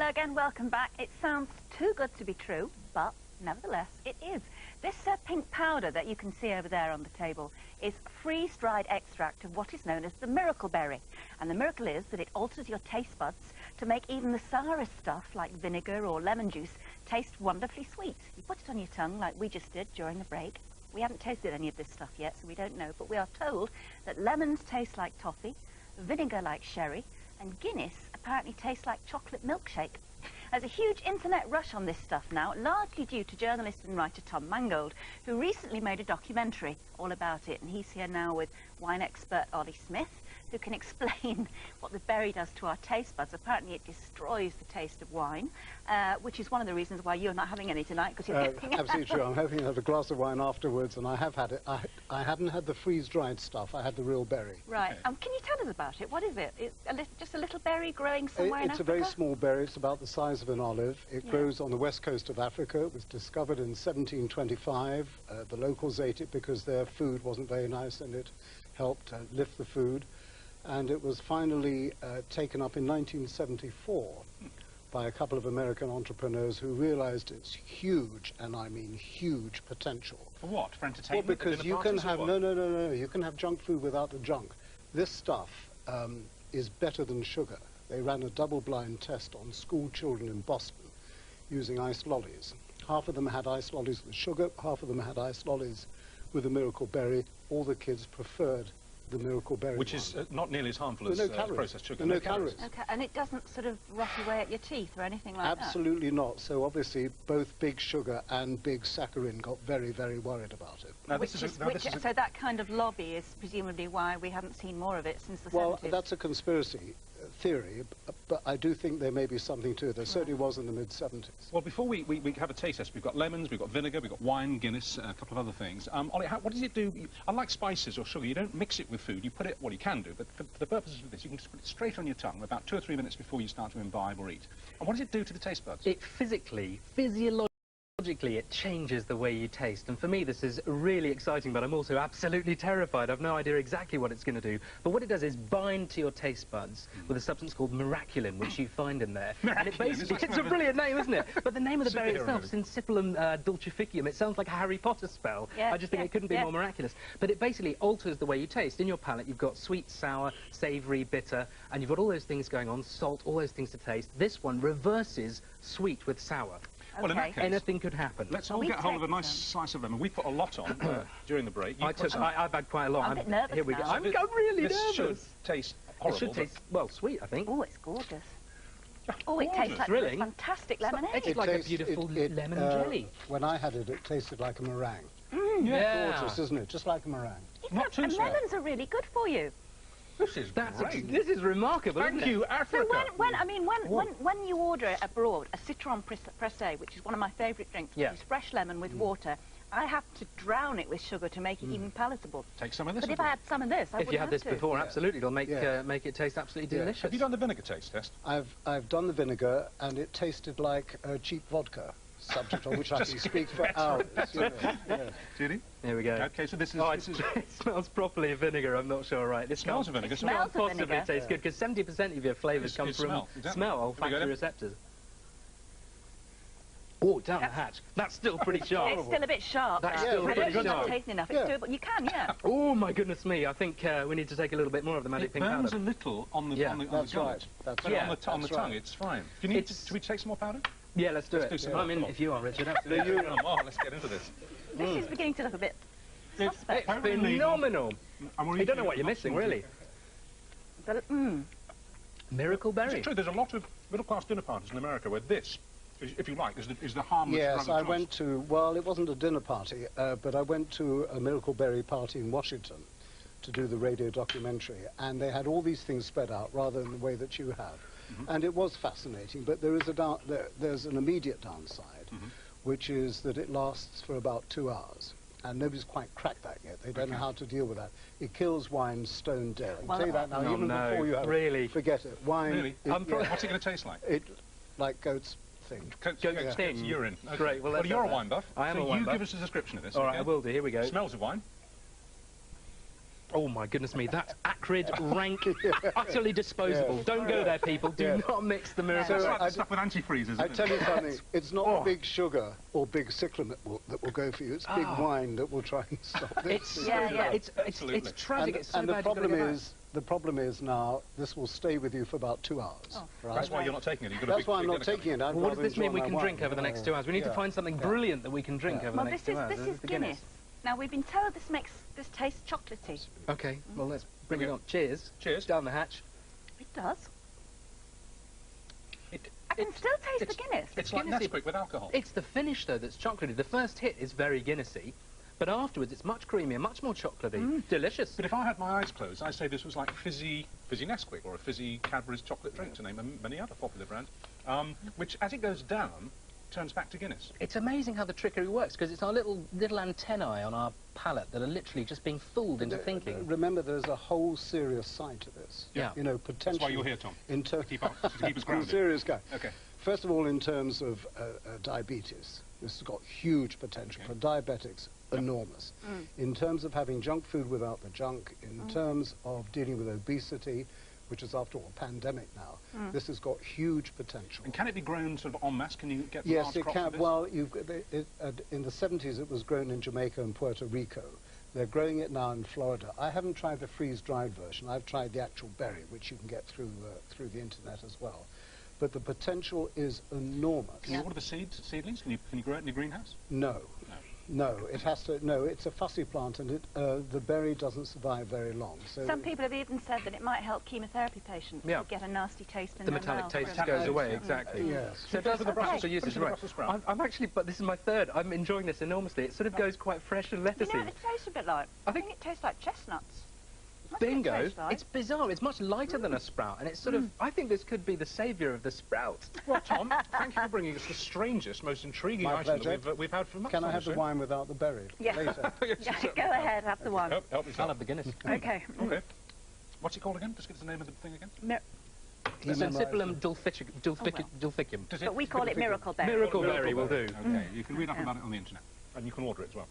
Hello again, welcome back. It sounds too good to be true, but nevertheless it is. This pink powder that you can see over there on the table is freeze-dried extract of what is known as the miracle berry. And the miracle is that it alters your taste buds to make even the sourest stuff like vinegar or lemon juice taste wonderfully sweet. You put it on your tongue like we just did during the break. We haven't tasted any of this stuff yet, so we don't know, but we are told that lemons taste like toffee, vinegar like sherry, and Guinness apparently tastes like chocolate milkshake. There's a huge internet rush on this stuff now, largely due to journalist and writer Tom Mangold, who recently made a documentary all about it, and he's here now with wine expert Ollie Smith, who can explain what the berry does to our taste buds. Apparently it destroys the taste of wine, which is one of the reasons why you're not having any tonight, because you're getting absolutely true. I'm hoping to have a glass of wine afterwards, and I have had it. I hadn't had the freeze-dried stuff. I had the real berry. Right. Okay. Can you tell us about it? What is it? It's just a little berry growing somewhere in Africa? It's a very small berry. It's about the size of an olive. It grows on the west coast of Africa. It was discovered in 1725. The locals ate it because their food wasn't very nice, and it helped lift the food. And it was finally taken up in 1974 by a couple of American entrepreneurs who realized its huge, and I mean huge, potential. For what? For entertainment? Well, because you can have, no, you can have junk food without the junk. This stuff is better than sugar. They ran a double-blind test on school children in Boston using ice lollies. Half of them had ice lollies with sugar, half of them had ice lollies with the miracle berry. All the kids preferred the miracle berry, which is not nearly as harmful as processed sugar. No calories. Okay, and it doesn't sort of rot away at your teeth or anything like that? Absolutely not. So obviously both big sugar and big saccharin got very, very worried about it. Now, so that kind of lobby is presumably why we haven't seen more of it since the 70s. Well, that's a conspiracy theory, but I do think there may be something to it. There certainly was in the mid-70s. Well, before we have a taste test, we've got lemons, we've got vinegar, we've got wine, Guinness, a couple of other things. Ollie, what does it do? Unlike spices or sugar, you don't mix it with food. You put it, well, you can do, but for the purposes of this, you can just put it straight on your tongue about 2 or 3 minutes before you start to imbibe or eat. And what does it do to the taste buds? It physiologically, it changes the way you taste, and for me this is really exciting, but I'm also absolutely terrified. I've no idea exactly what it's going to do, but what it does is bind to your taste buds with a substance called miraculin, which you find in there. And it basically, it's a brilliant name, isn't it? But the name of the berry itself, Syncypillum dulcificium, it sounds like a Harry Potter spell. Yeah, I just think it couldn't be more miraculous. But it basically alters the way you taste. In your palate you've got sweet, sour, savoury, bitter, and you've got all those things going on, salt, all those things to taste. This one reverses sweet with sour. Well, in that case, anything could happen. Let's all get hold of a nice slice of lemon. We put a lot on during the break. I've had quite a lot. I'm a bit nervous. Here we go. I'm really nervous. This should taste horrible. It should taste, well, sweet, I think. Oh, it's gorgeous. Oh, it tastes like a fantastic lemonade. It's like a beautiful lemon jelly. When I had it, it tasted like a meringue. Yeah. Gorgeous, isn't it? Just like a meringue. Not too and lemons are really good for you. This is great. This is remarkable. Thank you, Africa. So when you order abroad a citron pressé, which is one of my favourite drinks, which is fresh lemon with water, I have to drown it with sugar to make it even palatable. Take some of this. But if I had some of this, I wouldn't have to. If you had this before, absolutely, it'll make it taste absolutely delicious. Have you done the vinegar taste test? I've done the vinegar, and it tasted like cheap vodka. Subject on which I can speak for hours. Judy? Here we go. Okay, so this is... it smells properly of vinegar, I'm not sure, right? This smells of vinegar. It smells can't possibly taste good, because 70% of your flavours come from smell, olfactory receptors. Oh, down the hatch. That's still pretty sharp. It's still a bit sharp. That's still pretty sharp. I'm not tasting enough. It's doable. You can, Oh, my goodness me. I think we need to take a little bit more of the magic pink powder. It burns a little on the tongue. That's right. On the tongue, it's fine. Do you need should we take some more powder? Yeah, let's do it. I'm in if you are, Richard. Absolutely. Let's get into this. This is beginning to look a bit suspect. It's phenomenal. You don't know what you're missing, really. But, Miracle berry. It's true, there's a lot of middle-class dinner parties in America where this, if you like, is the harmless drug of choice. Yes, I went to, well, it wasn't a dinner party, but I went to a miracle berry party in Washington to do the radio documentary, and they had all these things spread out rather than the way that you have. And it was fascinating, but there is there's an immediate downside, which is that it lasts for about 2 hours. And nobody's quite cracked that yet. They don't know how to deal with that. It kills wine stone dead. I can tell you that now, even before you have it. Forget it. Wine... What's it going to taste like? Like goat's thing. Goat's thing? Urine. Okay. Great. Well, you're a wine buff. I am a wine buff. So you give us a description of this. All right, I will do. Here we go. Smells of wine. Oh my goodness me, that's acrid, rank, utterly disposable. Don't go there, people. Do not mix the miracle. It's like the stuff with antifreeze, I tell you something, it's not big sugar or big cyclamen that will go for you, it's big wine that will try and stop this. It's tragic, it's so and bad the problem is now, this will stay with you for about 2 hours. Oh. Right? That's why you're not taking it. That's why I'm not taking it. Well, what does this mean we can drink over the next 2 hours? We need to find something brilliant that we can drink over the next 2 hours. This is Guinness. Now, we've been told this tastes chocolatey. Okay, well, let's bring it on. Cheers. Cheers. Down the hatch. It does. I can still taste the Guinness. It's like Nesquik with alcohol. It's the finish, though, that's chocolatey. The first hit is very Guinnessy, but afterwards it's much creamier, much more chocolatey. Delicious. But if I had my eyes closed, I'd say this was like fizzy Nesquik or a fizzy Cadbury's chocolate drink, to name many other popular brands, which, as it goes down, turns back to Guinness. It's amazing how the trickery works, because it's our little antennae on our palate that are literally just being fooled into thinking. Remember, there's a whole serious side to this. Yeah. You know, potentially... That's why you're here, Tom. To keep us grounded. Serious guy. Okay. First of all, in terms of diabetes, this has got huge potential. For diabetics, enormous. In terms of having junk food without the junk, in terms of dealing with obesity, which is, after all, a pandemic now, this has got huge potential. And can it be grown sort of en masse? Can you get Yes, large it crops can. of this? Well, in the 70s, it was grown in Jamaica and Puerto Rico. They're growing it now in Florida. I haven't tried the freeze-dried version. I've tried the actual berry, which you can get through the internet as well. But the potential is enormous. Can you order the seedlings? Can you grow it in your greenhouse? No. No, it has to. No, it's a fussy plant, and the berry doesn't survive very long. So some people have even said that it might help chemotherapy patients who get a nasty taste in the their metallic mouth. taste goes away, exactly. Yes. So it does have the Brussels uses, right? Brussels sprout. I'm actually, but this is my third. I'm enjoying this enormously. It sort of goes quite fresh and lettucey. You know what it tastes a bit like? I think it tastes like chestnuts. That's what it Bingo! tastes like. It's bizarre. It's much lighter than a sprout, and it's sort of. I think this could be the saviour of the sprout. Well, Tom, thank you for bringing us the strangest, most intriguing My item pleasure. that we've had for months. Can I have the wine without the berry later? Yeah, go ahead, have the one. Help I'll yourself. have the Guinness. Okay. Okay. What's it called again? Just give us the name of the thing again. Sensipulum dulficum. But we call it miracle berry. Miracle berry will do. Okay, you can read up about it on the internet, and you can order it as well.